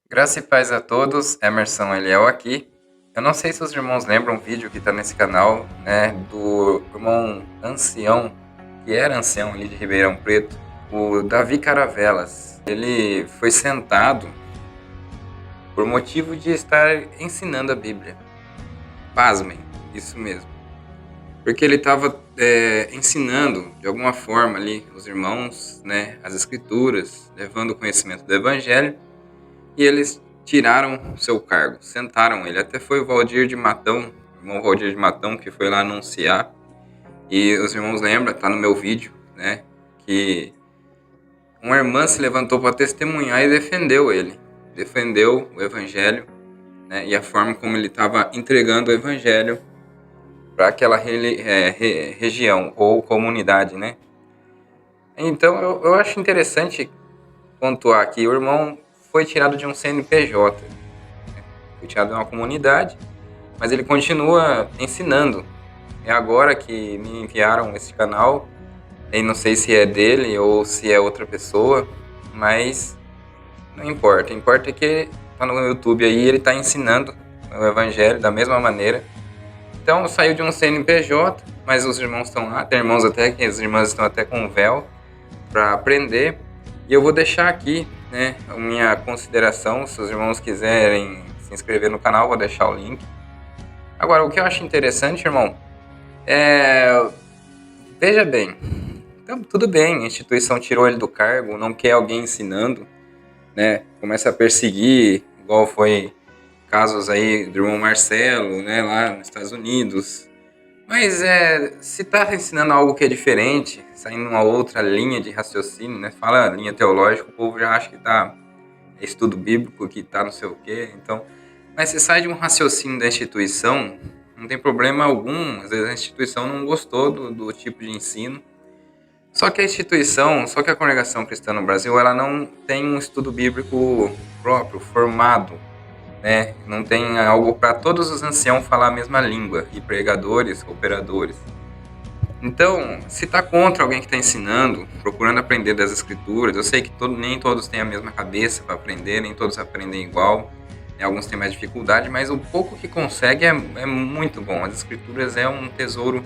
Graça e paz a todos, Emerson Eliel aqui. Eu não sei se os irmãos lembram um vídeo que está nesse canal, né, do irmão ancião, que era ancião ali de Ribeirão Preto, o Davi Caravelas. Ele foi sentado por motivo de estar ensinando a Bíblia. Pasmem, isso mesmo. Porque ele estava ensinando, de alguma forma ali, os irmãos, né, as escrituras, levando o conhecimento do Evangelho, e eles tiraram o seu cargo, sentaram ele. Até foi o Valdir de Matão, o irmão Valdir de Matão, que foi lá anunciar. E os irmãos lembram, tá no meu vídeo, né, que uma irmã se levantou para testemunhar e defendeu ele. Defendeu o Evangelho, né, e a forma como ele estava entregando o Evangelho para aquela região ou comunidade, né. Então eu acho interessante pontuar aqui, o irmão foi tirado de um CNPJ, foi tirado de uma comunidade, mas ele continua ensinando. É agora que me enviaram esse canal, e não sei se é dele ou se é outra pessoa, mas não importa. O importa é que tá no YouTube aí, ele está ensinando o Evangelho da mesma maneira. Então saiu de um CNPJ, mas os irmãos estão lá, tem irmãos até que as irmãs estão até com véu para aprender. E eu vou deixar aqui, né, a minha consideração, se os irmãos quiserem se inscrever no canal, vou deixar o link. Agora, o que eu acho interessante, irmão, veja bem, então, tudo bem, a instituição tirou ele do cargo, não quer alguém ensinando, né, começa a perseguir, igual foi casos aí do irmão Marcelo, né, lá nos Estados Unidos. Mas se tá ensinando algo que é diferente, saindo uma outra linha de raciocínio, né, fala linha teológica, o povo já acha que tá estudo bíblico, que tá não sei o quê, então... Mas se sai de um raciocínio da instituição, não tem problema algum, às vezes a instituição não gostou do tipo de ensino, só que a congregação cristã no Brasil, ela não tem um estudo bíblico próprio, formado, né? Não tem algo para todos os anciãos falar a mesma língua, e pregadores, operadores. Então, se está contra alguém que está ensinando, procurando aprender das escrituras, eu sei que nem todos têm a mesma cabeça para aprender, nem todos aprendem igual, né? Alguns têm mais dificuldade, mas o pouco que consegue é muito bom. As escrituras é um tesouro,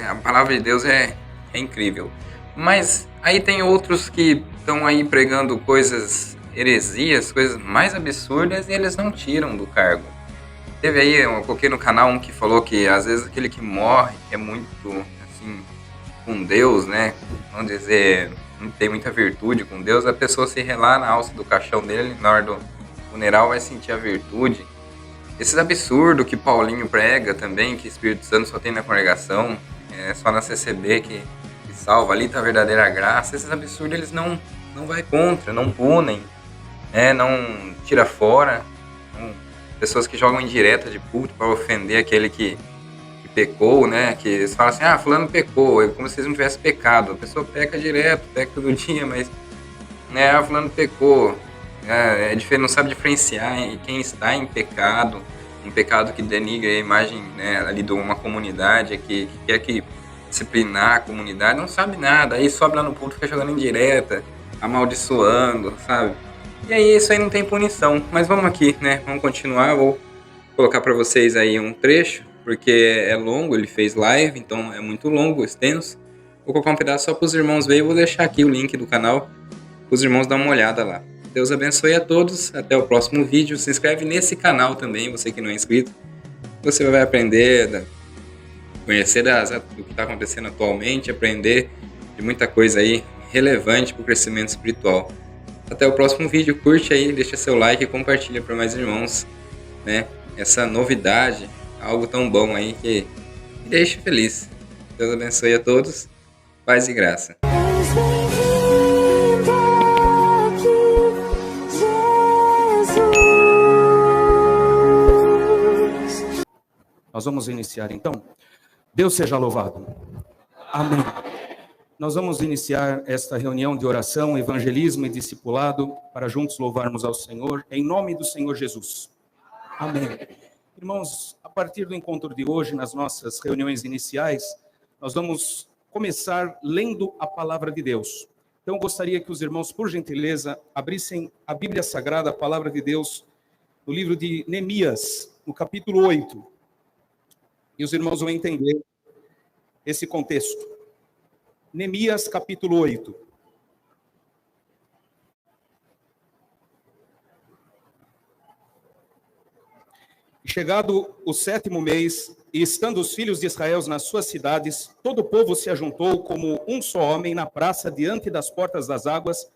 a palavra de Deus é incrível. Mas aí tem outros que estão aí pregando coisas, heresias, coisas mais absurdas, e eles não tiram do cargo. Teve aí, eu coloquei no canal um que falou que às vezes aquele que morre, que é muito, assim, com Deus, né? Vamos dizer, não tem muita virtude com Deus, a pessoa se relar na alça do caixão dele, na hora do funeral, vai sentir a virtude. Esses absurdos que Paulinho prega também, que Espírito Santo só tem na congregação, é só na CCB que salva, ali tá a verdadeira graça. Esses absurdos eles não vai contra, não punem, né? Não tira fora. Não, pessoas que jogam indireta de culto para ofender aquele que pecou, né? Que eles falam assim, fulano pecou, é como se eles não tivessem pecado. A pessoa peca direto, peca todo dia, mas, né, fulano pecou. É diferente, não sabe diferenciar quem está em pecado, um pecado que denigra a imagem, né, ali de uma comunidade, que quer que disciplinar a comunidade, não sabe nada, aí sobe lá no púlpito, fica jogando indireta, amaldiçoando, sabe? E aí isso aí não tem punição, mas vamos aqui, né, vamos continuar, vou colocar para vocês aí um trecho, porque é longo, ele fez live, então é muito longo, extenso. Vou colocar um pedaço só para os irmãos verem, vou deixar aqui o link do canal, para os irmãos dar uma olhada lá. Deus abençoe a todos, até o próximo vídeo. Se inscreve nesse canal também, você que não é inscrito. Você vai aprender, conhecer do que está acontecendo atualmente, aprender de muita coisa aí relevante para o crescimento espiritual. Até o próximo vídeo, curte aí, deixa seu like e compartilha para mais irmãos, né? Essa novidade, algo tão bom aí que me deixa feliz. Deus abençoe a todos, paz e graça. Nós vamos iniciar então. Deus seja louvado. Amém. Nós vamos iniciar esta reunião de oração, evangelismo e discipulado para juntos louvarmos ao Senhor, em nome do Senhor Jesus. Amém. Irmãos, a partir do encontro de hoje, nas nossas reuniões iniciais, nós vamos começar lendo a palavra de Deus. Então, eu gostaria que os irmãos, por gentileza, abrissem a Bíblia Sagrada, a Palavra de Deus, no livro de Neemias, no capítulo 8. E os irmãos vão entender esse contexto. Neemias, capítulo 8. Chegado o 7º mês, e estando os filhos de Israel nas suas cidades, todo o povo se ajuntou como um só homem na praça diante das portas das águas,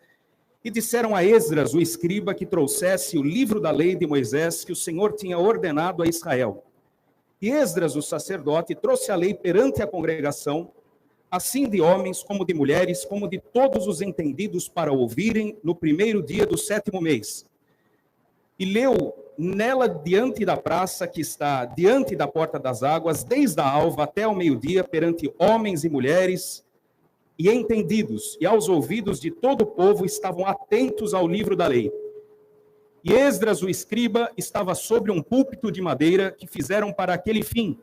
e disseram a Esdras, o escriba, que trouxesse o livro da lei de Moisés, que o Senhor tinha ordenado a Israel. E Esdras, o sacerdote, trouxe a lei perante a congregação, assim de homens como de mulheres, como de todos os entendidos, para ouvirem no primeiro dia do 7º mês. E leu nela diante da praça que está diante da porta das águas, desde a alva até ao meio-dia, perante homens e mulheres e entendidos, e aos ouvidos de todo o povo estavam atentos ao livro da lei. E Esdras, o escriba, estava sobre um púlpito de madeira que fizeram para aquele fim,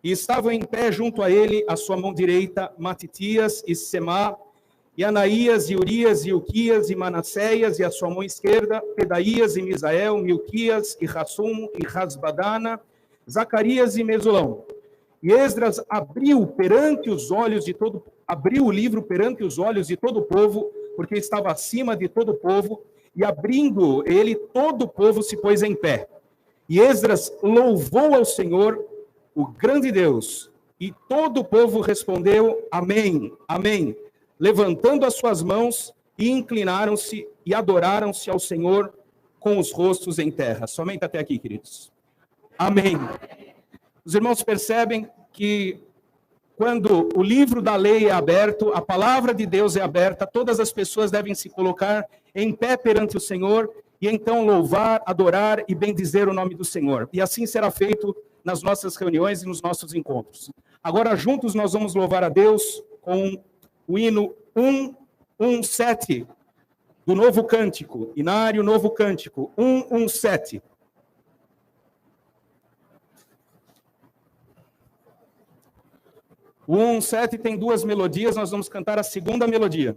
e estavam em pé junto a ele, à sua mão direita, Matitias e Semá, e Anaías, e Urias, e Ilquias, e Manasseias, e à sua mão esquerda, Pedaías, e Misael, Milquias, e Rassum, e Rasbadana, Zacarias e Mesulão. E Esdras abriu o livro perante os olhos de todo o povo, porque estava acima de todo o povo, e abrindo ele, todo o povo se pôs em pé. E Esdras louvou ao Senhor, o grande Deus, e todo o povo respondeu, amém, amém, levantando as suas mãos, e inclinaram-se e adoraram-se ao Senhor com os rostos em terra. Somente até aqui, queridos. Amém. Os irmãos percebem que quando o livro da lei é aberto, a palavra de Deus é aberta, todas as pessoas devem se colocar em pé perante o Senhor e então louvar, adorar e bendizer o nome do Senhor. E assim será feito nas nossas reuniões e nos nossos encontros. Agora, juntos, nós vamos louvar a Deus com o hino 117 do Novo Cântico, Inário Novo Cântico, 117. O 117 tem duas melodias, nós vamos cantar a segunda melodia.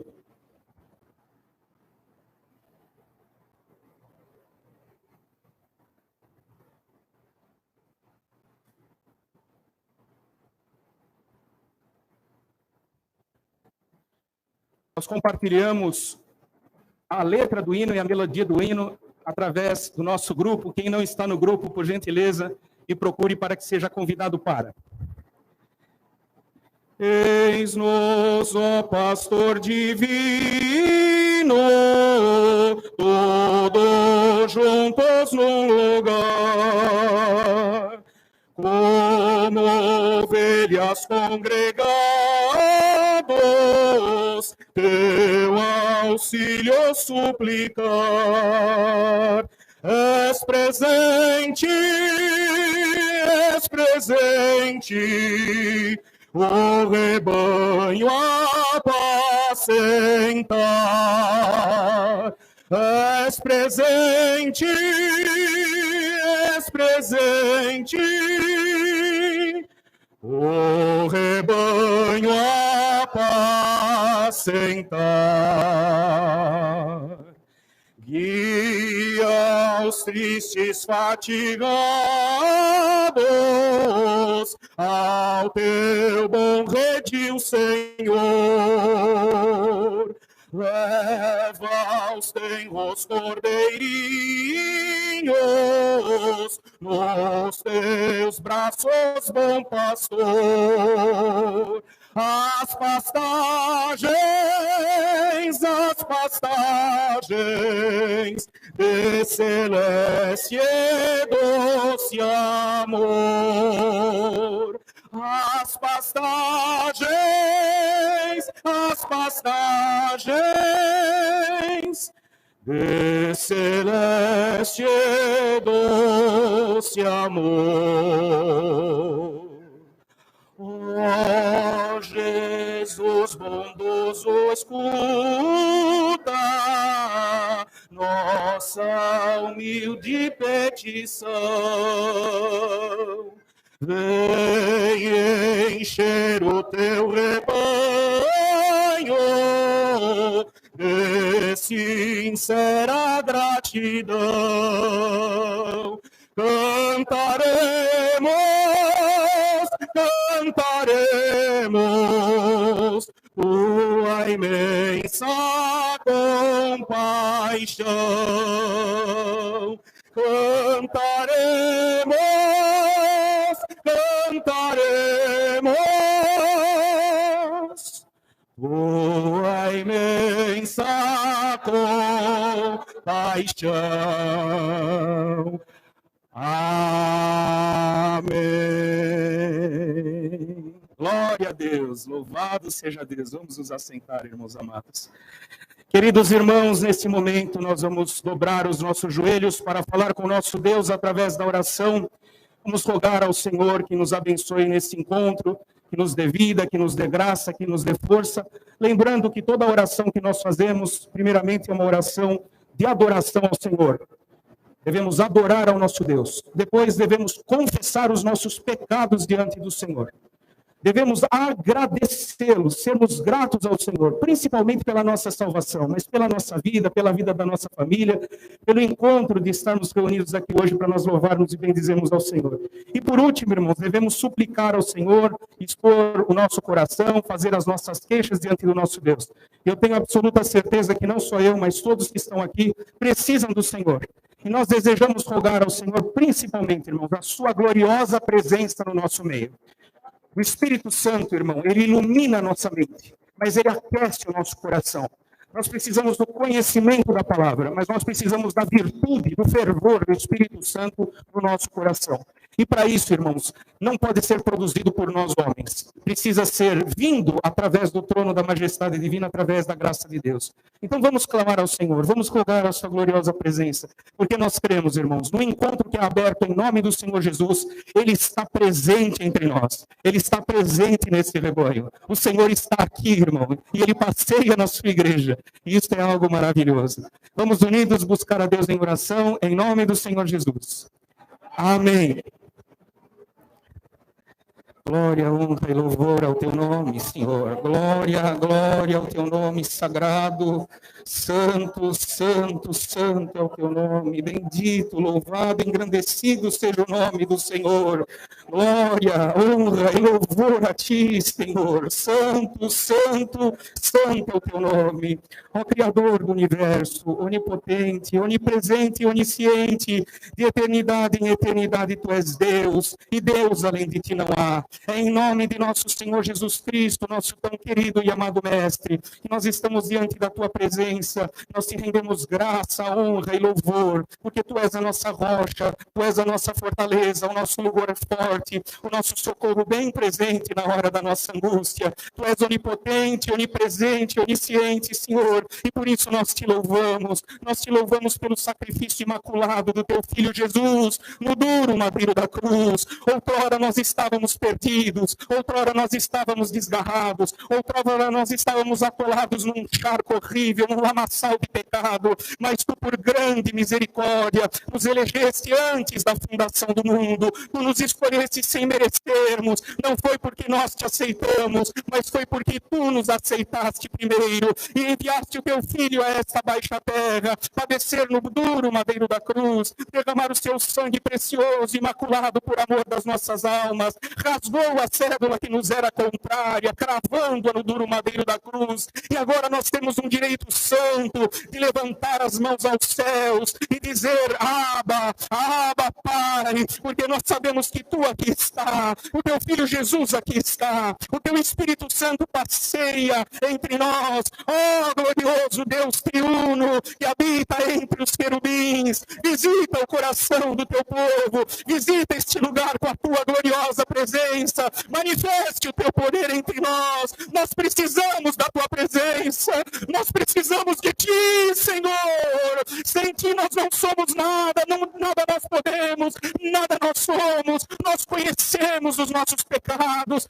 Nós compartilhamos a letra do hino e a melodia do hino através do nosso grupo. Quem não está no grupo, por gentileza, e procure para que seja convidado para. Eis-nos, ó pastor divino, todos juntos num lugar, como ovelhas congregados, teu auxílio suplicar. És presente, o rebanho apacentar. És presente, o rebanho apacentar. Guia os tristes fatigados ao teu bom redil, Senhor. Leva os tenros cordeirinhos nos teus braços, bom pastor. As pastagens de celeste e doce amor. As pastagens de celeste e doce amor. Ó Jesus bondoso, escuta nossa humilde petição. Vem encher o teu rebanho sincera gratidão. Cantaremos tua imensa compaixão. Cantaremos tua imensa compaixão. Amém. Glória a Deus, louvado seja Deus. Vamos nos assentar, irmãos amados. Queridos irmãos, nesse momento nós vamos dobrar os nossos joelhos para falar com o nosso Deus através da oração. Vamos rogar ao Senhor que nos abençoe nesse encontro, que nos dê vida, que nos dê graça, que nos dê força. Lembrando que toda oração que nós fazemos, primeiramente é uma oração de adoração ao Senhor. Devemos adorar ao nosso Deus. Depois devemos confessar os nossos pecados diante do Senhor. Devemos agradecê-lo, sermos gratos ao Senhor, principalmente pela nossa salvação, mas pela nossa vida, pela vida da nossa família, pelo encontro de estarmos reunidos aqui hoje para nós louvarmos e bendizermos ao Senhor. E por último, irmãos, devemos suplicar ao Senhor, expor o nosso coração, fazer as nossas queixas diante do nosso Deus. Eu tenho absoluta certeza que não só eu, mas todos que estão aqui precisam do Senhor. E nós desejamos rogar ao Senhor, principalmente, irmãos, a sua gloriosa presença no nosso meio. O Espírito Santo, irmão, ele ilumina a nossa mente, mas ele aquece o nosso coração. Nós precisamos do conhecimento da palavra, mas nós precisamos da virtude, do fervor do Espírito Santo no nosso coração. E para isso, irmãos, não pode ser produzido por nós homens. Precisa ser vindo através do trono da majestade divina, através da graça de Deus. Então vamos clamar ao Senhor, vamos rogar a sua gloriosa presença, porque nós cremos, irmãos, no encontro que é aberto em nome do Senhor Jesus, Ele está presente entre nós. Ele está presente nesse rebanho. O Senhor está aqui, irmão, e Ele passeia na sua igreja. E isso é algo maravilhoso. Vamos unidos buscar a Deus em oração, em nome do Senhor Jesus. Amém. Glória, honra e louvor ao teu nome, Senhor. Glória, glória ao teu nome sagrado. Santo, santo, santo é o teu nome. Bendito, louvado, engrandecido seja o nome do Senhor. Glória, honra e louvor a ti, Senhor. Santo, santo, santo é o teu nome. Ó Criador do universo, onipotente, onipresente e onisciente, de eternidade em eternidade tu és Deus, e Deus além de ti não há. É em nome de nosso Senhor Jesus Cristo, nosso tão querido e amado Mestre, que nós estamos diante da tua presença, nós te rendemos graça, honra e louvor, porque tu és a nossa rocha, tu és a nossa fortaleza, o nosso lugar forte, o nosso socorro bem presente na hora da nossa angústia. Tu és onipotente, onipresente, onisciente, Senhor, e por isso nós te louvamos pelo sacrifício imaculado do teu Filho Jesus, no duro madeiro da cruz. Outrora nós estávamos perdidos, outrora nós estávamos desgarrados, outrora nós estávamos atolados num charco horrível, num lamaçal de pecado, mas tu, por grande misericórdia, nos elegeste antes da fundação do mundo, tu nos escolheste sem merecermos, não foi porque nós te aceitamos, mas foi porque tu nos aceitaste primeiro, e enviaste o teu Filho a esta baixa terra, padecer no duro madeiro da cruz, derramar o seu sangue precioso, imaculado por amor das nossas almas, rasgou a cédula que nos era contrária, cravando-a no duro madeiro da cruz, e agora nós temos um direito santo de levantar as mãos aos céus e dizer: Abba, Abba, Pai, porque nós sabemos que tu aqui está, o teu Filho Jesus aqui está, o teu Espírito Santo passeia entre nós, ó glorioso Deus triuno, que habita entre os querubins, visita o coração do teu povo, visita este lugar com a tua gloriosa presença, manifeste o teu poder entre nós. Nós precisamos da tua presença, nós precisamos de ti, Senhor. Sem ti nós não somos nada, nada nós podemos, nada nós somos. Nós conhecemos os nossos pecados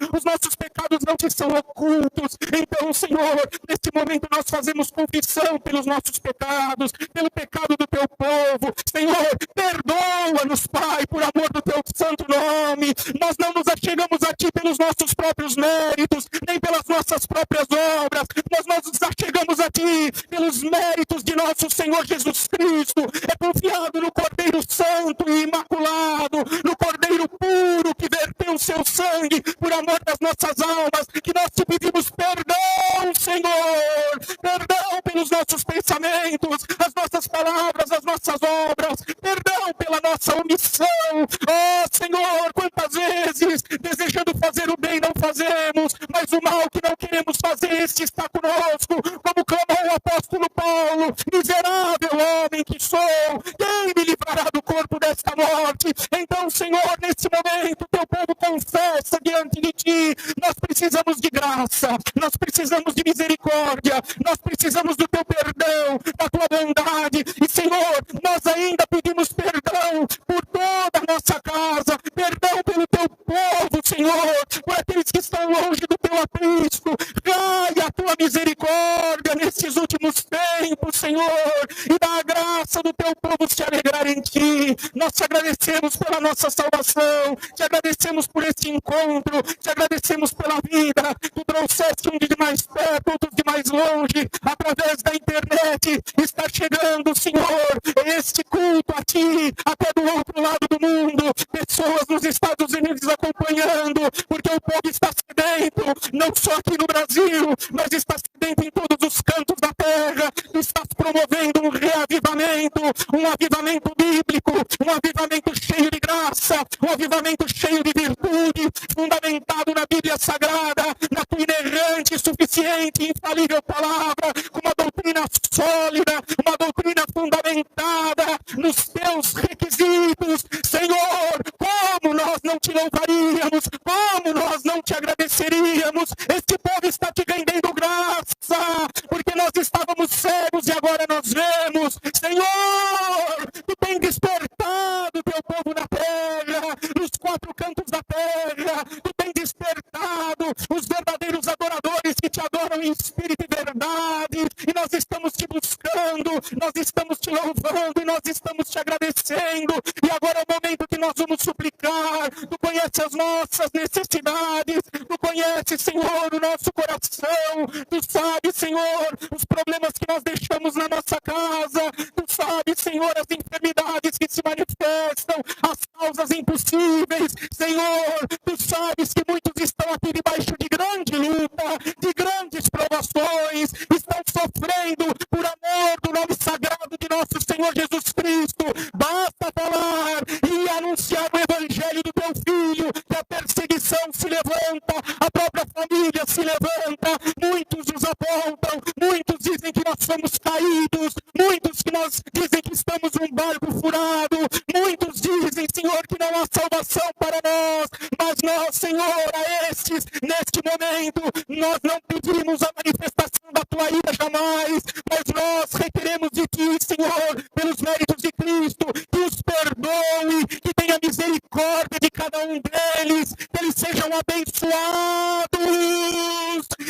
não te são ocultos. Então, Senhor, neste momento nós fazemos confissão pelos nossos pecados, pelo pecado do teu povo. Senhor, perdoa-nos, Pai, por amor do teu santo nome. Nós não nos achegamos a Ti pelos nossos próprios méritos, nem pelas nossas próprias obras, mas nós nos achegamos a Ti pelos méritos de nosso Senhor Jesus Cristo. É confiado no Cordeiro Santo e Imaculado, no Cordeiro puro que verteu o seu sangue por amor das nossas almas, que nós te pedimos perdão, Senhor, perdão pelos nossos pensamentos, as nossas palavras, as nossas obras, perdão pela nossa omissão. Oh, Senhor, quantas vezes, desejando fazer o bem, não fazemos, mas o mal que não queremos fazer, este está conosco, como clamou o apóstolo Paulo: miserável homem que sou, quem me livrará do corpo desta morte? Então, Senhor, nesse momento, teu povo confessa diante de Ti, nós precisamos de graça, nós precisamos de misericórdia, nós precisamos do Teu perdão, da Tua bondade, e, Senhor, nós ainda pedimos perdão por toda a nossa casa, perdão pelo Teu povo, Senhor, por aqueles que estão longe do Teu aprisco. Caia a Tua misericórdia nesses últimos tempos, Senhor, e dá a graça do Teu povo se alegrar em Ti. Nós te agradecemos pela nossa salvação, te agradecemos por este encontro, te agradecemos pela vida. Tu trouxeste um de mais perto, outros de mais longe, através da internet. Está chegando, Senhor, este culto a Ti, até do outro lado do mundo. Pessoas nos Estados Unidos acompanhando, porque o povo está sedento, não só aqui no Brasil, mas está sedento em todos os cantos da terra. Está promovendo um reavivamento, um avivamento bíblico, um avivamento cheio de graça, um avivamento cheio de virtude, fundamentado na Bíblia Sagrada, na Tua inerrante, suficiente, infalível palavra, com uma doutrina sólida, uma doutrina fundamentada nos Teus requisitos. Senhor, como nós não Te louvaríamos, como nós não Te agradeceríamos? Este povo está Te rendendo graça, porque nós estávamos cegos e agora nós vemos. Senhor, Tu tem despertado Teu povo na terra, nos quatro cantos da terra. Tu tem despertado os verdadeiros adoradores que Te adoram em espírito e verdade, e nós estamos Te buscando, nós estamos Te louvando e nós estamos Te agradecendo. E agora é o momento que nós vamos suplicar. Tu conheces as nossas necessidades, Tu conheces, Senhor, o nosso coração, Tu sabes, Senhor, os problemas que nós deixamos na nossa casa, Tu sabes, Senhor, as enfermidades que se manifestam, as causas impossíveis. Senhor, Tu sabes que muitos estão aqui debaixo de grande luta, de grandes provações, estão sofrendo por amor do nome sagrado de nosso Senhor Jesus Cristo. Basta falar e anunciar o Evangelho do Teu Filho, que a perseguição se levanta, a própria família se levanta, muitos nos apontam, muitos dizem que nós somos caídos, muitos que nós dizem que estamos num barco furado, muitos dizem, Senhor, que não há salvação para nós, mas nós, Senhor, a estes, neste momento, nós não pedimos a manifestação da Tua ira jamais, mas nós requeremos de Ti, Senhor, pelos méritos de Cristo, que os perdoe, que tenha misericórdia de cada um deles, que eles sejam abençoados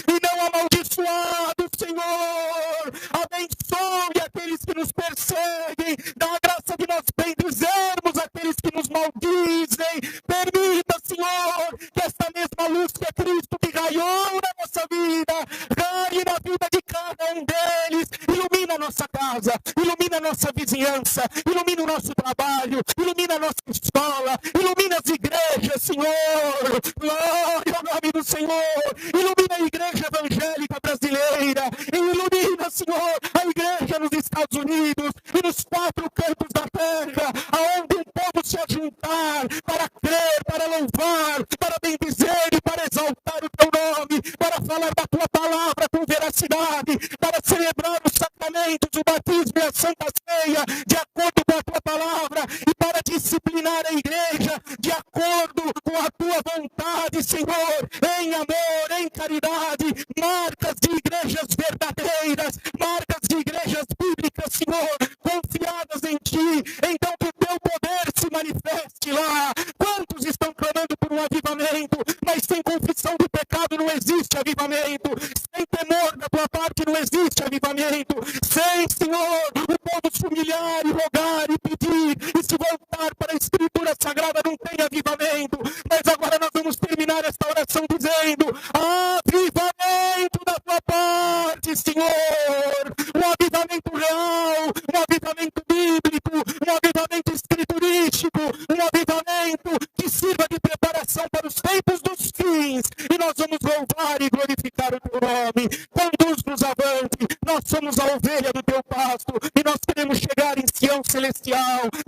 e não amaldiçoados, Senhor. Abençoe aqueles que nos perseguem, dá a graça de nós bendizermos aqueles que nos maldizem. Permita, Senhor, que esta mesma luz que é Cristo que raiou na nossa vida, raie na vida de cada um deles. Ilumina a nossa casa, ilumina a nossa vizinhança, ilumina o nosso trabalho, ilumina a nossa escola, ilumina as igrejas, Senhor. Glória ao nome do Senhor. Ilumina a igreja evangélica brasileira, ilumina, Senhor, a igreja nos Estados Unidos e nos quatro cantos da terra, aonde um povo se ajuntar para crer, para louvar, para bendizer e para exaltar o Teu nome, para falar da Tua palavra com veracidade, para celebrar os sacramentos, o batismo e a Santa Ceia de acordo com a Tua palavra e para disciplinar a igreja de acordo com a Tua vontade, Senhor, em amor, em caridade, marcas de igrejas verdadeiras, marcas de igrejas bíblicas, Senhor, confiadas em Ti. Então que o Teu poder se manifeste lá. Quantos estão clamando por um avivamento, mas sem confissão de pecado não existe avivamento, sem temor da Tua parte não existe avivamento, sem, Senhor, o povo se humilhar e rogar e pedir e se voltar para a Escritura Sagrada não tem avivamento.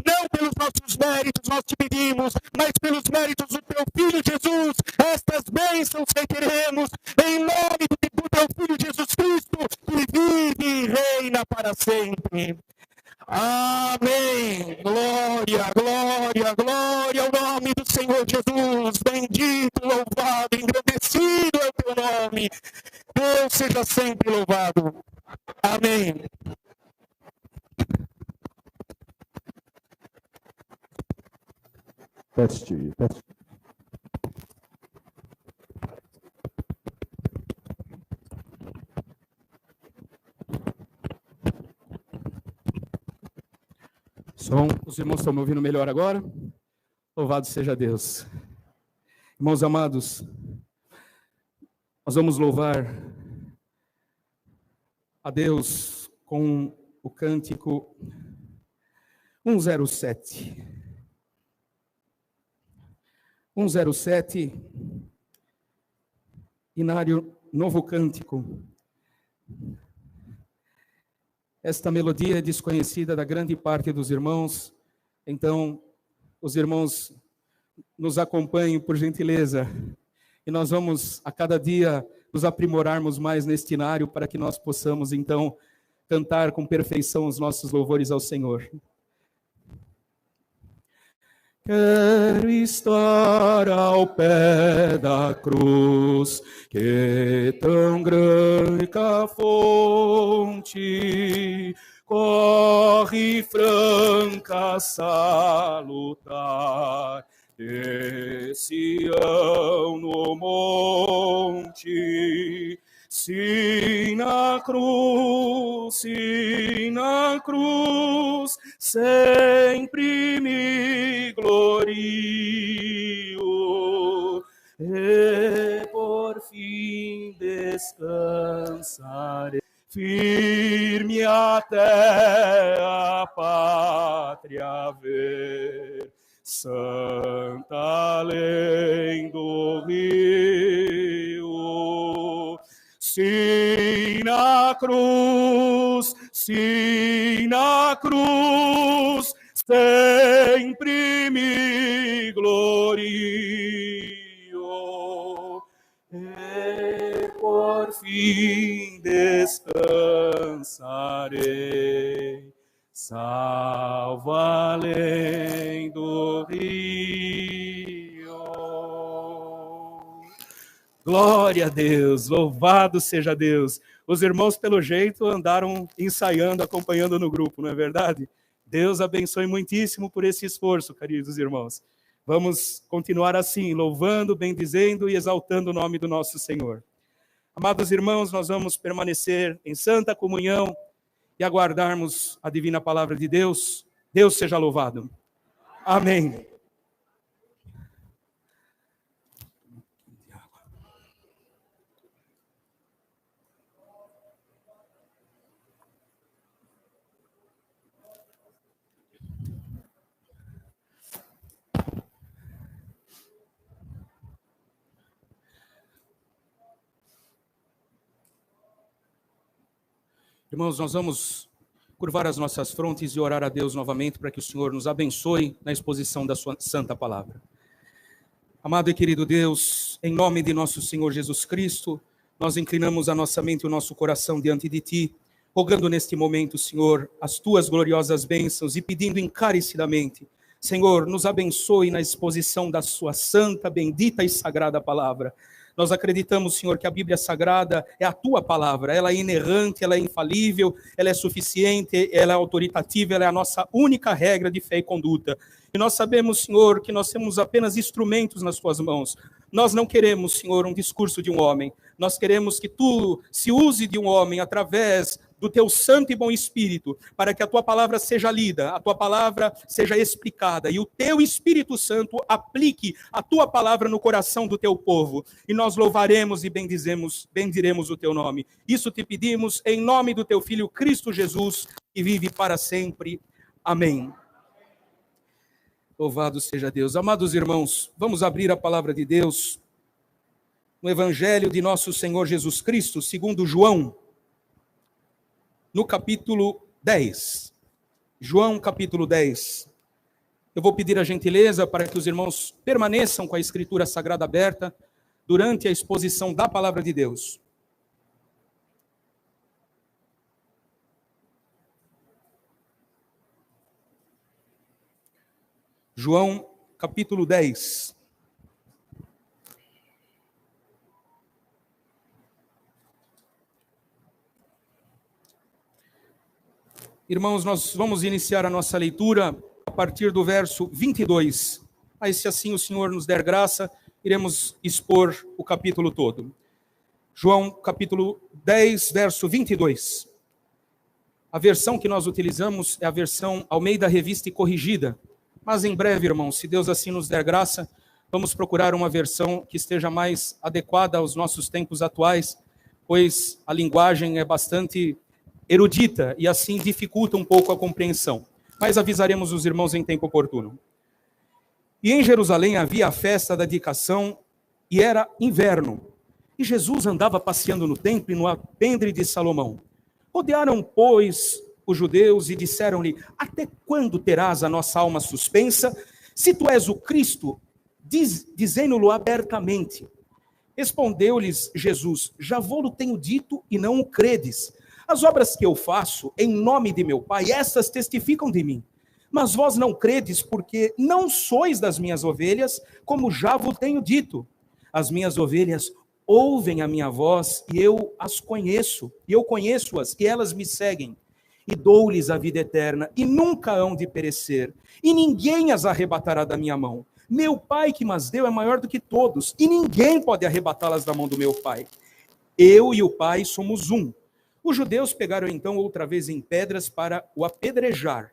não pelos nossos méritos nós te pedimos, mas pelos méritos do teu Filho Jesus, estas bênçãos requeremos, em nome do teu Filho Jesus Cristo, que vive e reina para sempre. Amém. Glória, glória, glória ao nome do Senhor Jesus. Bendito, louvado, engrandecido é o teu nome. Deus seja sempre louvado. Amém. Teste. Som, os irmãos estão me ouvindo melhor agora? Louvado seja Deus. Irmãos amados, nós vamos louvar a Deus com o cântico 107. 107, Inário Novo Cântico. Esta melodia é desconhecida da grande parte dos irmãos, então os irmãos nos acompanhem por gentileza, e nós vamos a cada dia nos aprimorarmos mais neste inário para que nós possamos então cantar com perfeição os nossos louvores ao Senhor. Quero estar ao pé da cruz, que tão grande a fonte corre franca salutar, de Sião no monte. Se na cruz, sempre me glorio, e por fim descansarei, firme até a pátria ver, santa além do rio. Se na cruz, sempre me glorio, e por fim descansarei, salvo além do rio. Glória a Deus, louvado seja Deus. Os irmãos, pelo jeito, andaram ensaiando, acompanhando no grupo, não é verdade? Deus abençoe muitíssimo por esse esforço, queridos irmãos. Vamos continuar assim, louvando, bendizendo e exaltando o nome do nosso Senhor. Amados irmãos, nós vamos permanecer em santa comunhão e aguardarmos a divina palavra de Deus. Deus seja louvado. Amém. Irmãos, nós vamos curvar as nossas frontes e orar a Deus novamente para que o Senhor nos abençoe na exposição da sua santa palavra. Amado e querido Deus, em nome de nosso Senhor Jesus Cristo, nós inclinamos a nossa mente e o nosso coração diante de Ti, rogando neste momento, Senhor, as Tuas gloriosas bênçãos e pedindo encarecidamente, Senhor, nos abençoe na exposição da Sua santa, bendita e sagrada palavra. Nós acreditamos, Senhor, que a Bíblia Sagrada é a Tua palavra, ela é inerrante, ela é infalível, ela é suficiente, ela é autoritativa, ela é a nossa única regra de fé e conduta. E nós sabemos, Senhor, que nós temos apenas instrumentos nas Tuas mãos. Nós não queremos, Senhor, um discurso de um homem. Nós queremos que Tu se use de um homem através do Teu santo e bom Espírito, para que a Tua palavra seja lida, a Tua palavra seja explicada, e o Teu Espírito Santo aplique a Tua palavra no coração do Teu povo. E nós louvaremos e bendiremos o Teu nome. Isso te pedimos em nome do Teu Filho Cristo Jesus, que vive para sempre. Amém. Louvado seja Deus. Amados irmãos, vamos abrir a palavra de Deus no Evangelho de nosso Senhor Jesus Cristo, segundo João, no capítulo 10. João, capítulo 10. Eu vou pedir a gentileza para que os irmãos permaneçam com a Escritura Sagrada aberta durante a exposição da Palavra de Deus. João, capítulo 10. Irmãos, nós vamos iniciar a nossa leitura a partir do verso 22. Mas se assim o Senhor nos der graça, iremos expor o capítulo todo. João, capítulo 10, verso 22. A versão que nós utilizamos é a versão Almeida Revista e Corrigida. Mas em breve, irmãos, se Deus assim nos der graça, vamos procurar uma versão que esteja mais adequada aos nossos tempos atuais, pois a linguagem é bastante erudita e assim dificulta um pouco a compreensão. Mas avisaremos os irmãos em tempo oportuno. E em Jerusalém havia a festa da dedicação e era inverno. E Jesus andava passeando no templo e no alpendre de Salomão. Rodearam, pois, os judeus e disseram-lhe: até quando terás a nossa alma suspensa? Se tu és o Cristo, dizendo-lo abertamente. Respondeu-lhes Jesus: já vou-lo tenho dito e não o credes. As obras que eu faço em nome de meu Pai, essas testificam de mim. Mas vós não credes, porque não sois das minhas ovelhas, como já vos tenho dito. As minhas ovelhas ouvem a minha voz, e eu as conheço, e eu conheço-as, e elas me seguem. E dou-lhes a vida eterna, e nunca hão de perecer, e ninguém as arrebatará da minha mão. Meu Pai que mas deu é maior do que todos, e ninguém pode arrebatá-las da mão do meu Pai. Eu e o Pai somos um. Os judeus pegaram então outra vez em pedras para o apedrejar.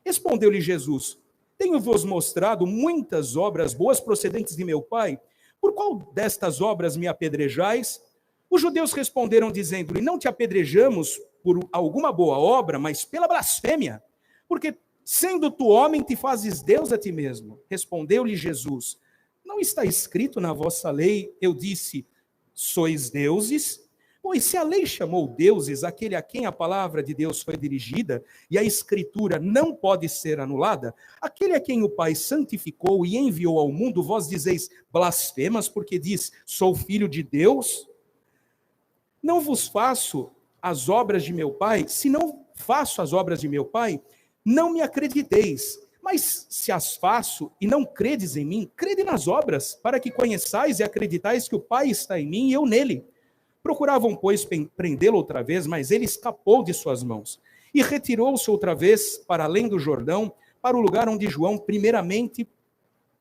Respondeu-lhe Jesus: tenho-vos mostrado muitas obras boas procedentes de meu Pai. Por qual destas obras me apedrejais? Os judeus responderam dizendo-lhe: não te apedrejamos por alguma boa obra, mas pela blasfêmia. Porque sendo tu homem, te fazes Deus a ti mesmo. Respondeu-lhe Jesus: não está escrito na vossa lei, eu disse, sois deuses? Pois se a lei chamou deuses aquele a quem a palavra de Deus foi dirigida, e a escritura não pode ser anulada, aquele a quem o Pai santificou e enviou ao mundo, vós dizeis blasfemas, porque diz, sou filho de Deus? Não vos faço as obras de meu Pai? Se não faço as obras de meu Pai, não me acrediteis. Mas se as faço e não credes em mim, crede nas obras, para que conheçais e acreditais que o Pai está em mim e eu nele. Procuravam, pois, prendê-lo outra vez, mas ele escapou de suas mãos. E retirou-se outra vez para além do Jordão, para o lugar onde João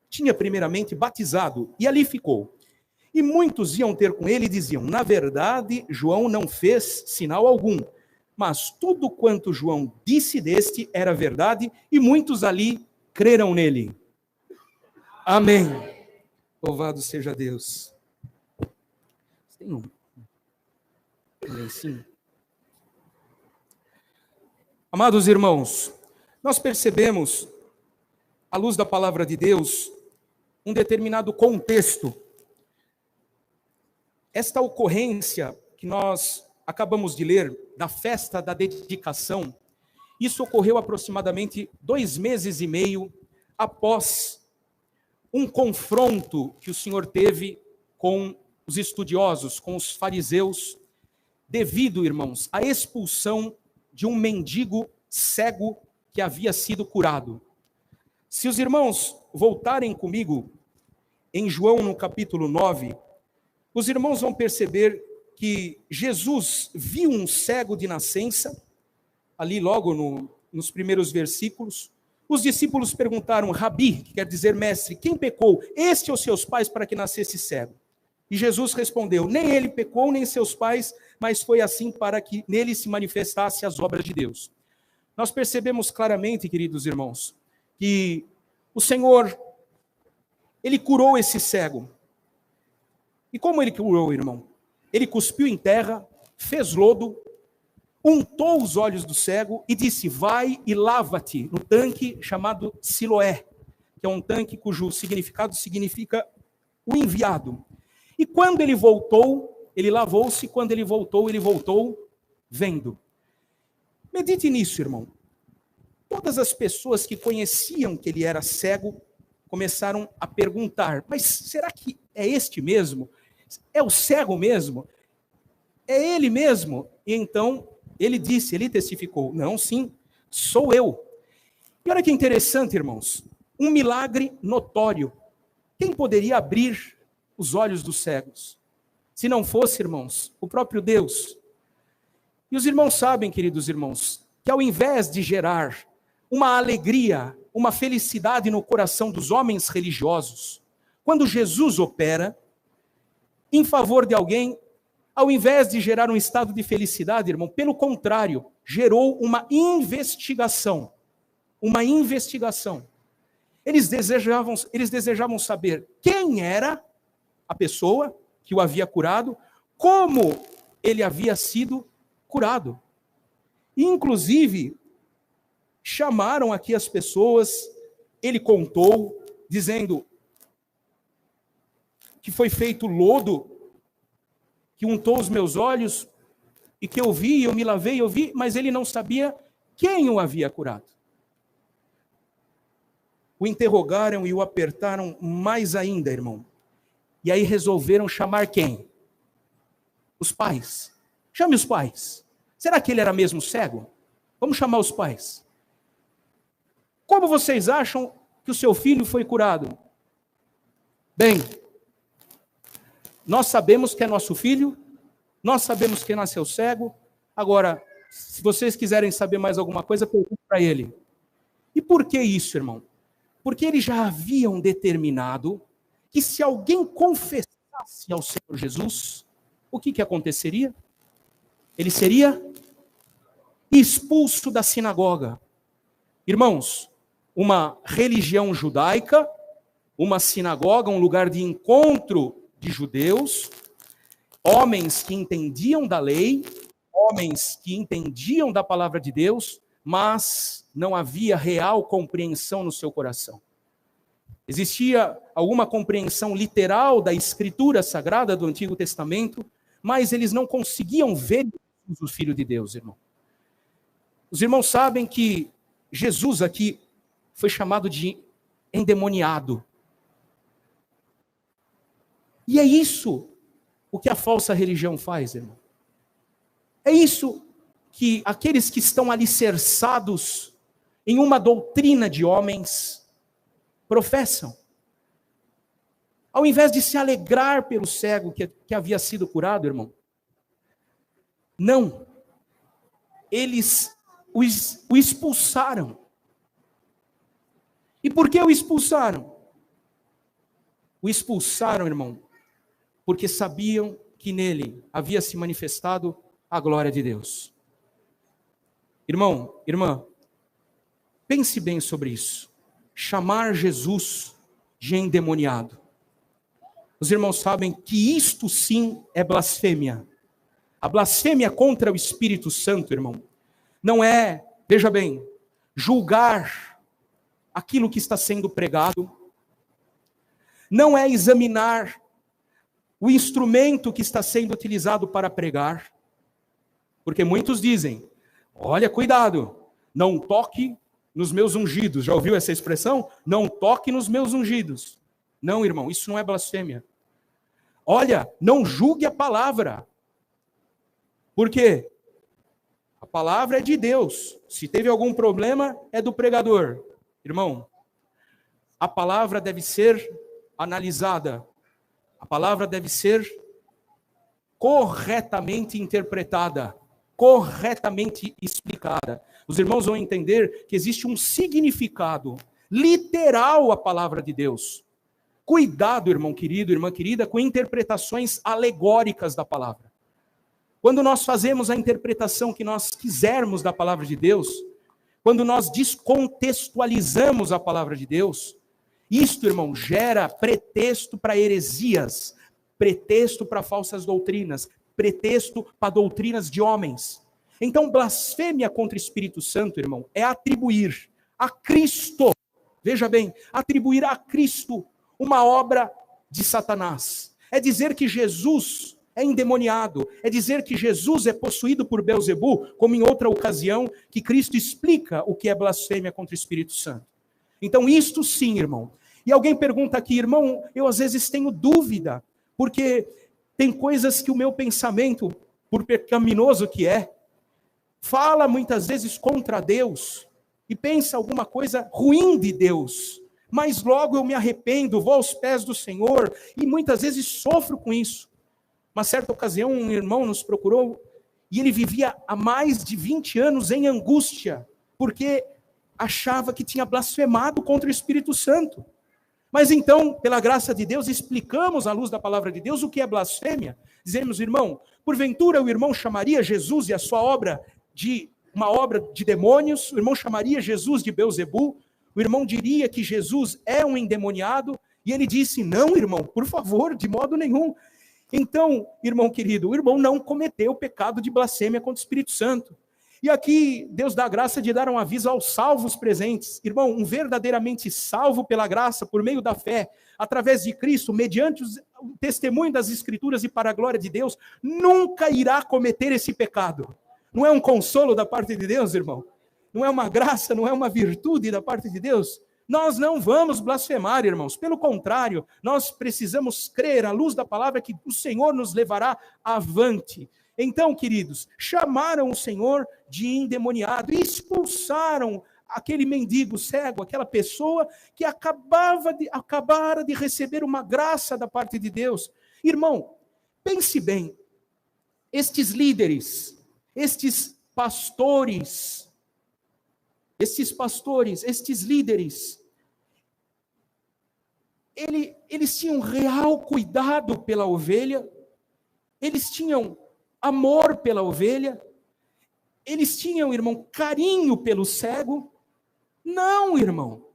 tinha primeiramente batizado, e ali ficou. E muitos iam ter com ele e diziam: na verdade, João não fez sinal algum, mas tudo quanto João disse deste era verdade, e muitos ali creram nele. Amém. Louvado seja Deus. Tem um lencinho? Amados irmãos, nós percebemos, à luz da palavra de Deus, um determinado contexto. Esta ocorrência que nós acabamos de ler, da festa da dedicação, isso ocorreu aproximadamente 2 meses e meio após um confronto que o Senhor teve com os estudiosos, com os fariseus, devido, irmãos, à expulsão de um mendigo cego que havia sido curado. Se os irmãos voltarem comigo em João no capítulo 9, os irmãos vão perceber que Jesus viu um cego de nascença, ali logo nos primeiros versículos. Os discípulos perguntaram: Rabi, que quer dizer mestre, quem pecou, este ou seus pais, para que nascesse cego? E Jesus respondeu: nem ele pecou, nem seus pais, mas foi assim para que nele se manifestasse as obras de Deus. Nós percebemos claramente, queridos irmãos, que o Senhor, ele curou esse cego. E como ele curou, irmão? Ele cuspiu em terra, fez lodo, untou os olhos do cego e disse: vai e lava-te no tanque chamado Siloé, que é um tanque cujo significado significa o enviado. E quando ele voltou, ele lavou-se, quando ele voltou vendo. Medite nisso, irmão. todas as pessoas que conheciam que ele era cego começaram a perguntar: mas será que é este mesmo? É o cego mesmo? É ele mesmo? E então ele disse, ele testificou: não, sim, sou eu. E olha que interessante, irmãos, um milagre notório. Quem poderia abrir os olhos dos cegos? Se não fosse, irmãos, o próprio Deus. E os irmãos sabem, queridos irmãos, que ao invés de gerar uma alegria, uma felicidade no coração dos homens religiosos, quando Jesus opera em favor de alguém, ao invés de gerar um estado de felicidade, irmão, pelo contrário, gerou uma investigação. Uma investigação. Eles desejavam saber quem era a pessoa que o havia curado, como ele havia sido curado. E, inclusive, chamaram aqui as pessoas, ele contou, dizendo que foi feito lodo, que untou os meus olhos, e que eu vi, eu me lavei, eu vi, mas ele não sabia quem o havia curado. O interrogaram e o apertaram mais ainda, irmão. E aí resolveram chamar quem? Os pais. Chame os pais. Será que ele era mesmo cego? Vamos chamar os pais. Como vocês acham que o seu filho foi curado? Bem, nós sabemos que é nosso filho, nós sabemos que nasceu cego. Agora, se vocês quiserem saber mais alguma coisa, pergunte para ele. E por que isso, irmão? Porque eles já haviam determinado que se alguém confessasse ao Senhor Jesus, o que aconteceria? Ele seria expulso da sinagoga. Irmãos, uma religião judaica, uma sinagoga, um lugar de encontro de judeus, homens que entendiam da lei, homens que entendiam da palavra de Deus, mas não havia real compreensão no seu coração. Existia alguma compreensão literal da escritura sagrada do Antigo Testamento, mas eles não conseguiam ver o Filho de Deus, irmão. Os irmãos sabem que Jesus aqui foi chamado de endemoniado. E é isso o que a falsa religião faz, irmão. É isso que aqueles que estão alicerçados em uma doutrina de homens professam. Ao invés de se alegrar pelo cego que havia sido curado, irmão, não. Eles o expulsaram. E por que o expulsaram? O expulsaram, irmão, porque sabiam que nele havia se manifestado a glória de Deus. Irmão, irmã, pense bem sobre isso. Chamar Jesus de endemoniado. Os irmãos sabem que isto sim é blasfêmia. A blasfêmia contra o Espírito Santo, irmão, não é, veja bem, julgar aquilo que está sendo pregado, não é examinar o instrumento que está sendo utilizado para pregar, porque muitos dizem: olha, cuidado, não toque nos meus ungidos. Já ouviu essa expressão? Não toque nos meus ungidos. Não, irmão, isso não é blasfêmia. Olha, não julgue a palavra. Por quê? A palavra é de Deus. Se teve algum problema, é do pregador. Irmão, a palavra deve ser analisada. A palavra deve ser corretamente interpretada, corretamente explicada. Os irmãos vão entender que existe um significado literal à palavra de Deus. Cuidado, irmão querido, irmã querida, com interpretações alegóricas da palavra. Quando nós fazemos a interpretação que nós quisermos da palavra de Deus, quando nós descontextualizamos a palavra de Deus, isto, irmão, gera pretexto para heresias, pretexto para falsas doutrinas, pretexto para doutrinas de homens. Então, blasfêmia contra o Espírito Santo, irmão, é atribuir a Cristo, veja bem, atribuir a Cristo uma obra de Satanás. É dizer que Jesus é endemoniado, é dizer que Jesus é possuído por Belzebu, como em outra ocasião que Cristo explica o que é blasfêmia contra o Espírito Santo. Então isto sim, irmão. E alguém pergunta aqui, irmão, eu às vezes tenho dúvida, porque tem coisas que o meu pensamento, por pecaminoso que é, fala muitas vezes contra Deus, e pensa alguma coisa ruim de Deus, mas logo eu me arrependo, vou aos pés do Senhor, e muitas vezes sofro com isso. Uma certa ocasião, um irmão nos procurou, e ele vivia há mais de 20 anos em angústia, porque achava que tinha blasfemado contra o Espírito Santo. Mas então, pela graça de Deus, explicamos à luz da palavra de Deus o que é blasfêmia. Dizemos, irmão, porventura o irmão chamaria Jesus e a sua obra de uma obra de demônios? O irmão chamaria Jesus de Belzebu? O irmão diria que Jesus é um endemoniado? E ele disse, não, irmão, por favor, de modo nenhum. Então, irmão querido, o irmão não cometeu o pecado de blasfêmia contra o Espírito Santo. E aqui, Deus dá a graça de dar um aviso aos salvos presentes. Irmão, um verdadeiramente salvo pela graça, por meio da fé, através de Cristo, mediante o testemunho das Escrituras e para a glória de Deus, nunca irá cometer esse pecado. Não é um consolo da parte de Deus, irmão? Não é uma graça, não é uma virtude da parte de Deus? Nós não vamos blasfemar, irmãos. Pelo contrário, nós precisamos crer à luz da palavra que o Senhor nos levará avante. Então, queridos, chamaram o Senhor de endemoniado e expulsaram aquele mendigo cego, aquela pessoa que acabara de receber uma graça da parte de Deus. Irmão, pense bem, estes líderes, estes pastores, estes líderes, eles tinham real cuidado pela ovelha, eles tinham amor pela ovelha, eles tinham, irmão, carinho pelo cego? Não, irmão.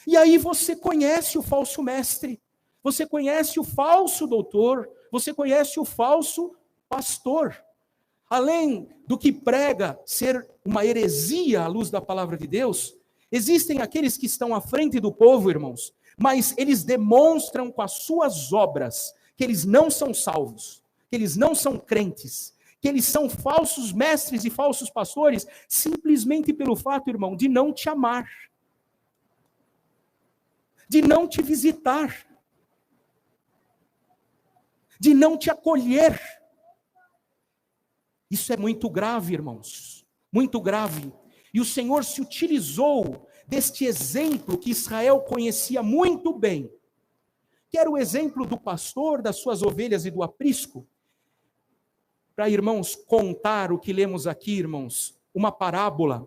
E aí você conhece o falso mestre, você conhece o falso doutor, você conhece o falso pastor. Além do que prega ser uma heresia à luz da palavra de Deus, existem aqueles que estão à frente do povo, irmãos, mas eles demonstram com as suas obras que eles não são salvos, que eles não são crentes, que eles são falsos mestres e falsos pastores, simplesmente pelo fato, irmão, de não te amar, de não te visitar, de não te acolher. Isso é muito grave, irmãos, muito grave. E o Senhor se utilizou deste exemplo que Israel conhecia muito bem, que era o exemplo do pastor, das suas ovelhas e do aprisco, para, irmãos, contar o que lemos aqui, irmãos, uma parábola,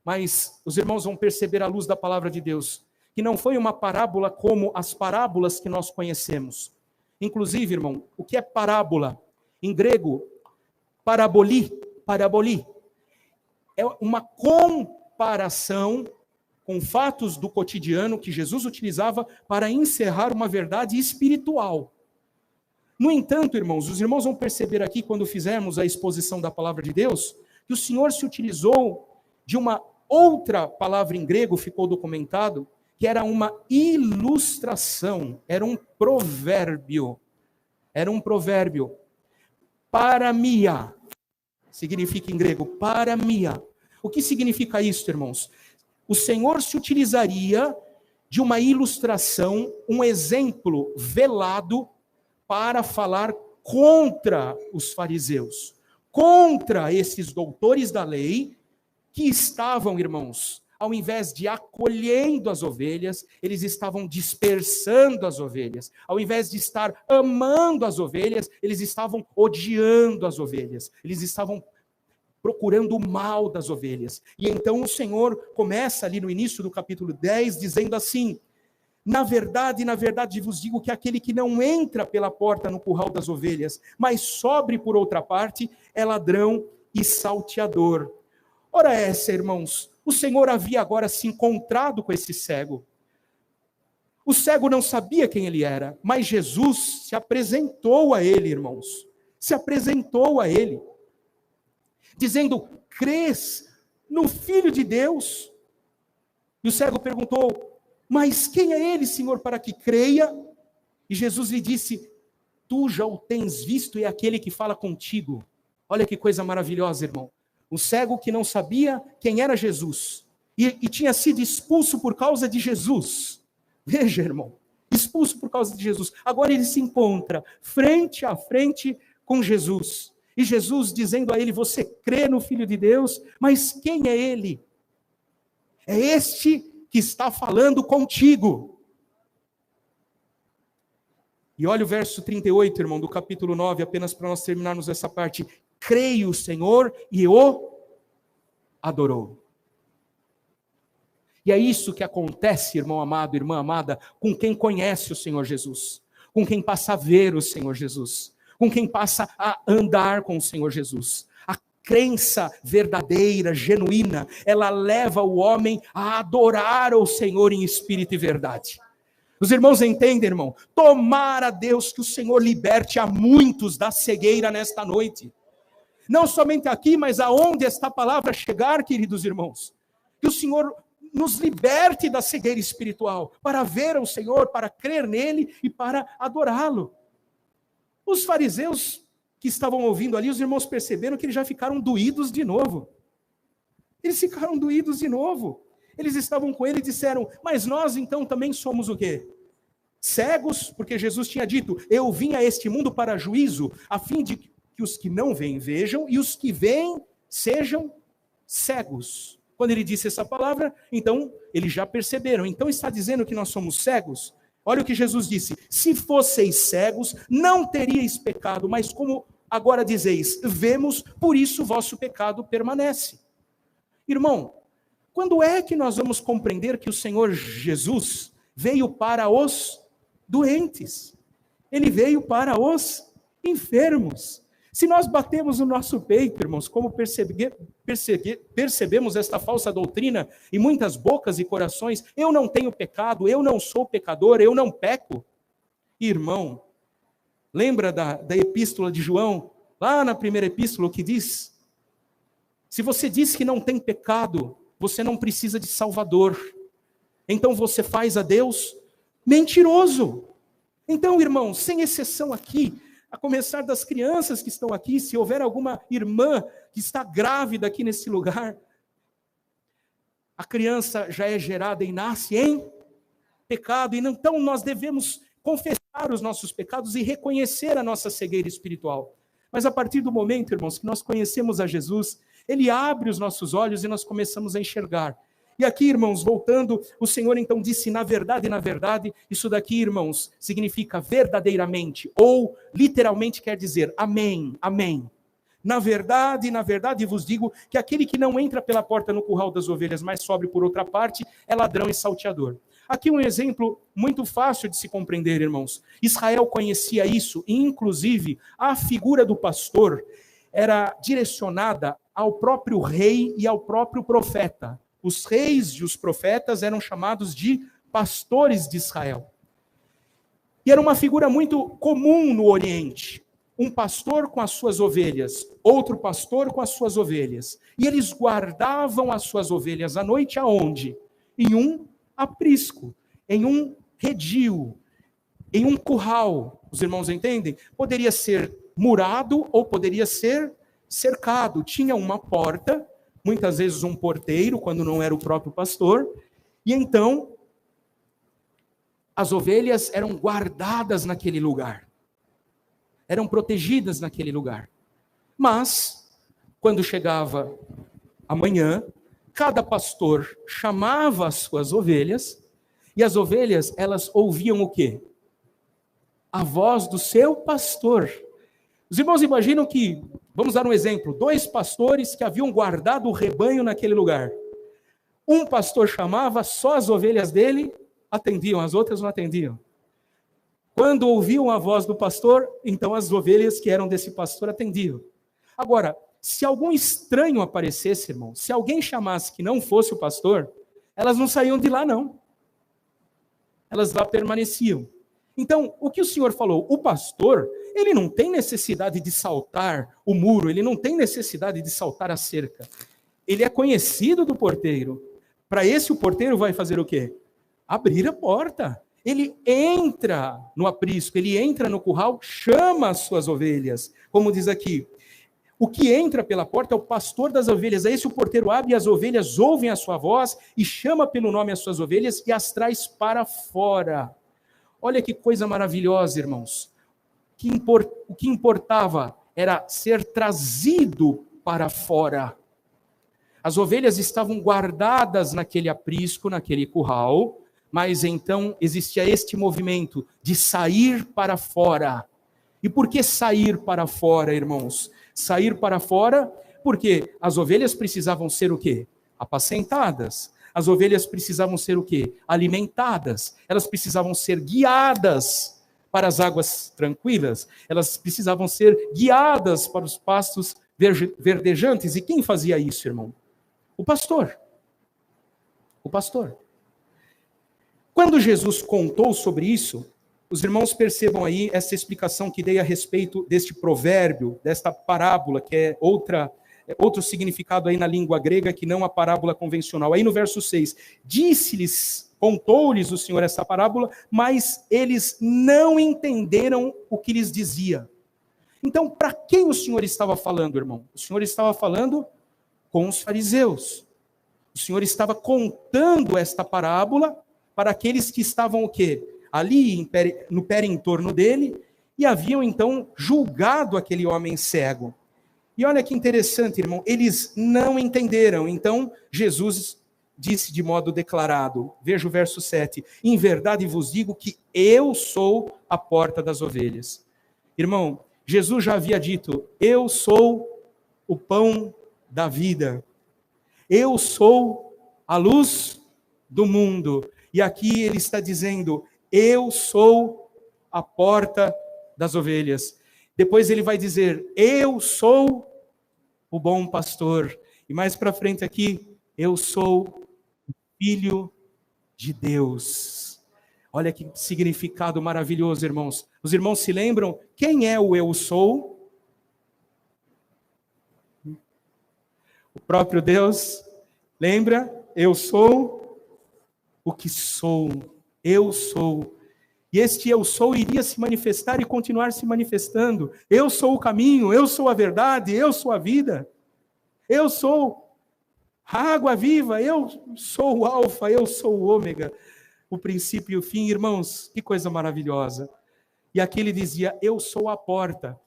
mas os irmãos vão perceber à luz da palavra de Deus, que não foi uma parábola como as parábolas que nós conhecemos. Inclusive, irmão, o que é parábola? Em grego, paraboli, é uma comparação com fatos do cotidiano que Jesus utilizava para encerrar uma verdade espiritual. No entanto, irmãos, os irmãos vão perceber aqui, quando fizermos a exposição da palavra de Deus, que o Senhor se utilizou de uma outra palavra em grego, ficou documentado, que era uma ilustração, era um provérbio. Paramia, significa em grego, paramia. O que significa isso, irmãos? O Senhor se utilizaria de uma ilustração, um exemplo velado, para falar contra os fariseus, contra esses doutores da lei, que estavam, irmãos, ao invés de acolhendo as ovelhas, eles estavam dispersando as ovelhas. Ao invés de estar amando as ovelhas, eles estavam odiando as ovelhas. Eles estavam procurando o mal das ovelhas. E então o Senhor começa ali no início do capítulo 10, dizendo assim: na verdade vos digo que aquele que não entra pela porta no curral das ovelhas, mas sobe por outra parte, é ladrão e salteador. Ora essa, irmãos, o Senhor havia agora se encontrado com esse cego. O cego não sabia quem ele era, mas Jesus se apresentou a ele, irmãos. Se apresentou a ele, dizendo: crês no Filho de Deus? E o cego perguntou: mas quem é ele, Senhor, para que creia? E Jesus lhe disse: tu já o tens visto e é aquele que fala contigo. Olha que coisa maravilhosa, irmão. O cego que não sabia quem era Jesus e tinha sido expulso por causa de Jesus. Veja, irmão, expulso por causa de Jesus. Agora ele se encontra frente a frente com Jesus. E Jesus dizendo a ele, você crê no Filho de Deus? Mas quem é ele? É este que está falando contigo. E olha o verso 38, irmão, do capítulo 9, apenas para nós terminarmos essa parte. Creio o Senhor e o adorou. E é isso que acontece, irmão amado, irmã amada, com quem conhece o Senhor Jesus, com quem passa a ver o Senhor Jesus, com quem passa a andar com o Senhor Jesus. A crença verdadeira, genuína, ela leva o homem a adorar o Senhor em espírito e verdade. Os irmãos entendem, irmão? Tomara a Deus que o Senhor liberte a muitos da cegueira nesta noite. Não somente aqui, mas aonde esta palavra chegar, queridos irmãos. Que o Senhor nos liberte da cegueira espiritual, para ver o Senhor, para crer nele e para adorá-lo. Os fariseus que estavam ouvindo ali, os irmãos perceberam que eles já ficaram doídos de novo. Eles ficaram doídos de novo. Eles estavam com ele e disseram, mas nós então também somos o quê? Cegos, porque Jesus tinha dito, eu vim a este mundo para juízo, a fim de que os que não veem vejam e os que veem sejam cegos. Quando ele disse essa palavra, então eles já perceberam. Então está dizendo que nós somos cegos? Olha o que Jesus disse, se fosseis cegos, não teríeis pecado, mas como agora dizeis, vemos, por isso vosso pecado permanece. Irmão, quando é que nós vamos compreender que o Senhor Jesus veio para os doentes? Ele veio para os enfermos. Se nós batemos o nosso peito, irmãos, como percebemos esta falsa doutrina em muitas bocas e corações, eu não tenho pecado, eu não sou pecador, eu não peco. Irmão, lembra da epístola de João, lá na primeira epístola, que diz, se você diz que não tem pecado, você não precisa de Salvador. Então você faz a Deus mentiroso. Então, irmão, sem exceção aqui, a começar das crianças que estão aqui, se houver alguma irmã que está grávida aqui nesse lugar, a criança já é gerada e nasce em pecado, e então nós devemos confessar os nossos pecados e reconhecer a nossa cegueira espiritual. Mas a partir do momento, irmãos, que nós conhecemos a Jesus, ele abre os nossos olhos e nós começamos a enxergar. E aqui, irmãos, voltando, o Senhor então disse, na verdade, isso daqui, irmãos, significa verdadeiramente, ou literalmente quer dizer, amém, amém. Na verdade vos digo que aquele que não entra pela porta no curral das ovelhas, mas sobe por outra parte, é ladrão e salteador. Aqui um exemplo muito fácil de se compreender, irmãos. Israel conhecia isso, e inclusive a figura do pastor era direcionada ao próprio rei e ao próprio profeta. Os reis e os profetas eram chamados de pastores de Israel. E era uma figura muito comum no Oriente. Um pastor com as suas ovelhas, outro pastor com as suas ovelhas. E eles guardavam as suas ovelhas à noite aonde? Em um aprisco, em um redil, em um curral. Os irmãos entendem? Poderia ser murado ou poderia ser cercado. Tinha uma porta, muitas vezes um porteiro, quando não era o próprio pastor, e então as ovelhas eram guardadas naquele lugar, eram protegidas naquele lugar. Mas, quando chegava a manhã, cada pastor chamava as suas ovelhas, e as ovelhas, elas ouviam o quê? A voz do seu pastor. Os irmãos imaginam que, vamos dar um exemplo, 2 pastores que haviam guardado o rebanho naquele lugar. Um pastor chamava, só as ovelhas dele atendiam, as outras não atendiam. Quando ouviam a voz do pastor, então as ovelhas que eram desse pastor atendiam. Agora, se algum estranho aparecesse, irmão, se alguém chamasse que não fosse o pastor, elas não saíam de lá, não. Elas lá permaneciam. Então, o que o Senhor falou? O pastor, ele não tem necessidade de saltar o muro, ele não tem necessidade de saltar a cerca. Ele é conhecido do porteiro. Para esse, o porteiro vai fazer o quê? Abrir a porta. ele entra no aprisco, ele entra no curral, chama as suas ovelhas. Como diz aqui, o que entra pela porta é o pastor das ovelhas. A esse o porteiro abre e as ovelhas ouvem a sua voz e chama pelo nome as suas ovelhas e as traz para fora. Olha que coisa maravilhosa, irmãos. O que importava era ser trazido para fora. As ovelhas estavam guardadas naquele aprisco, naquele curral, mas então existia este movimento de sair para fora. E por que sair para fora, irmãos? Sair para fora porque as ovelhas precisavam ser o quê? Apacentadas. As ovelhas precisavam ser o quê? Alimentadas. Elas precisavam ser guiadas para as águas tranquilas. Elas precisavam ser guiadas para os pastos verdejantes. E quem fazia isso, irmão? O pastor. O pastor. Quando Jesus contou sobre isso, os irmãos percebam aí essa explicação que dei a respeito deste provérbio, desta parábola, que é outro significado aí na língua grega que não a parábola convencional. Aí no verso 6, disse-lhes, contou-lhes o Senhor essa parábola, mas eles não entenderam o que lhes dizia. Então, para quem o Senhor estava falando, irmão? O Senhor estava falando com os fariseus. O Senhor estava contando esta parábola para aqueles que estavam o quê? Ali no perentorno dele, e haviam então julgado aquele homem cego. E olha que interessante, irmão, eles não entenderam. Então, Jesus disse de modo declarado, veja o verso 7, em verdade vos digo que eu sou a porta das ovelhas. Irmão, Jesus já havia dito, eu sou o pão da vida. Eu sou a luz do mundo. E aqui ele está dizendo, eu sou a porta das ovelhas. Depois ele vai dizer, eu sou o bom pastor. E mais para frente aqui, eu sou o filho de Deus. Olha que significado maravilhoso, irmãos. Os irmãos se lembram quem é o eu sou? O próprio Deus. Lembra? Eu sou o que sou. Eu sou. E este eu sou iria se manifestar e continuar se manifestando. Eu sou o caminho, eu sou a verdade, eu sou a vida. Eu sou a água viva, eu sou o alfa, eu sou o ômega, o princípio e o fim. Irmãos, que coisa maravilhosa. E aqui ele dizia, eu sou a porta.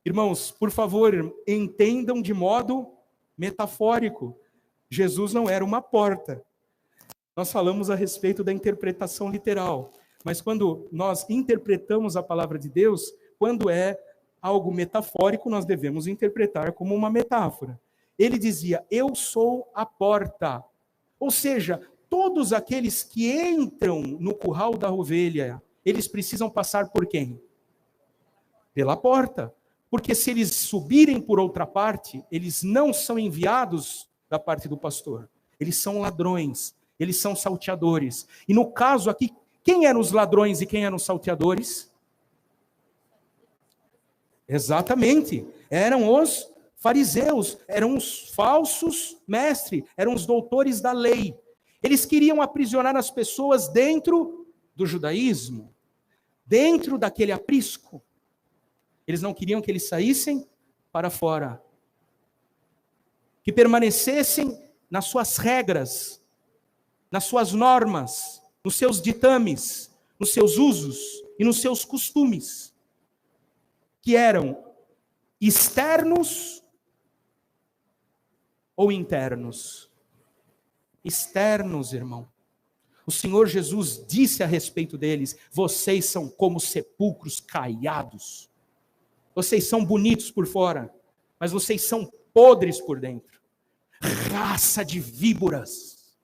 Irmãos, por favor, entendam de modo metafórico. Jesus não era uma porta. Nós falamos a respeito da interpretação literal. Mas quando nós interpretamos a palavra de Deus, quando é algo metafórico, nós devemos interpretar como uma metáfora. Ele dizia, eu sou a porta. Ou seja, todos aqueles que entram no curral da ovelha, eles precisam passar por quem? Pela porta. Porque se eles subirem por outra parte, eles não são enviados da parte do pastor. Eles são ladrões, eles são salteadores. E no caso aqui, quem eram os ladrões e quem eram os salteadores? Exatamente, eram os fariseus, eram os falsos mestres, eram os doutores da lei. Eles queriam aprisionar as pessoas dentro do judaísmo, dentro daquele aprisco. Eles não queriam que eles saíssem para fora, que permanecessem nas suas regras, nas suas normas, nos seus ditames, nos seus usos e nos seus costumes, que eram externos ou internos? Externos, irmão. O Senhor Jesus disse a respeito deles, vocês são como sepulcros caiados. Vocês são bonitos por fora, mas vocês são podres por dentro. Raça de víboras.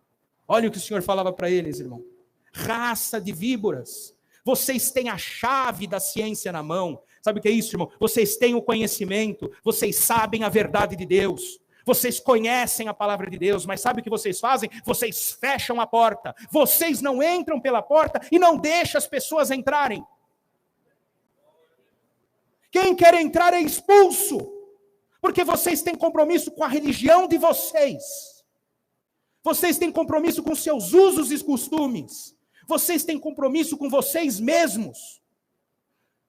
Olha o que o Senhor falava para eles, irmão. Raça de víboras. Vocês têm a chave da ciência na mão. Sabe o que é isso, irmão? Vocês têm o conhecimento, vocês sabem a verdade de Deus. Vocês conhecem a palavra de Deus, mas sabe o que vocês fazem? Vocês fecham a porta. Vocês não entram pela porta e não deixam as pessoas entrarem. Quem quer entrar é expulso, porque vocês têm compromisso com a religião de vocês. Vocês têm compromisso com seus usos e costumes. Vocês têm compromisso com vocês mesmos.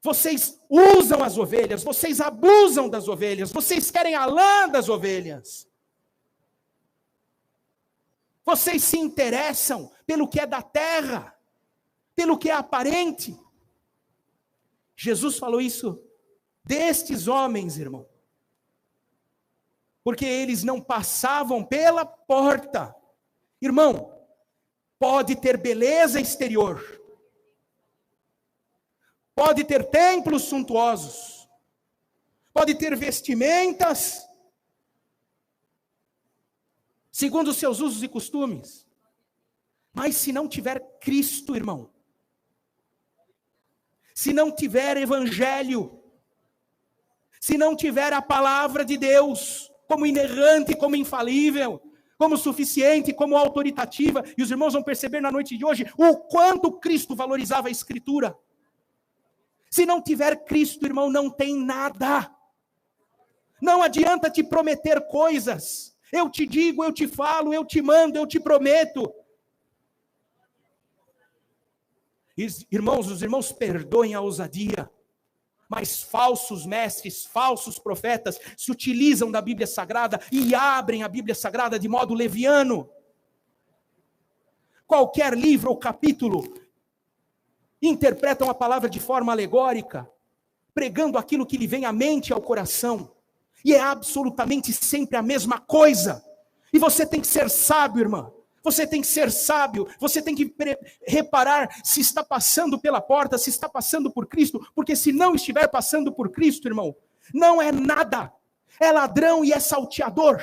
Vocês usam as ovelhas, vocês abusam das ovelhas, vocês querem a lã das ovelhas. Vocês se interessam pelo que é da terra, pelo que é aparente. Jesus falou isso destes homens, irmão. Porque eles não passavam pela porta. Irmão, pode ter beleza exterior. Pode ter templos suntuosos. Pode ter vestimentas segundo os seus usos e costumes. Mas se não tiver Cristo, irmão, se não tiver evangelho, se não tiver a palavra de Deus como inerrante, como infalível, como suficiente, como autoritativa, e os irmãos vão perceber na noite de hoje o quanto Cristo valorizava a Escritura. Se não tiver Cristo, irmão, não tem nada. Não adianta te prometer coisas. Eu te digo, eu te falo, eu te mando, eu te prometo. Irmãos, os irmãos perdoem a ousadia, mas falsos mestres, falsos profetas se utilizam da Bíblia Sagrada e abrem a Bíblia Sagrada de modo leviano. Qualquer livro ou capítulo interpretam a palavra de forma alegórica, pregando aquilo que lhe vem à mente e ao coração. E é absolutamente sempre a mesma coisa. E você tem que ser sábio, irmã. Você tem que ser sábio. Você tem que reparar se está passando pela porta, se está passando por Cristo. Porque se não estiver passando por Cristo, irmão, não é nada. É ladrão e é salteador.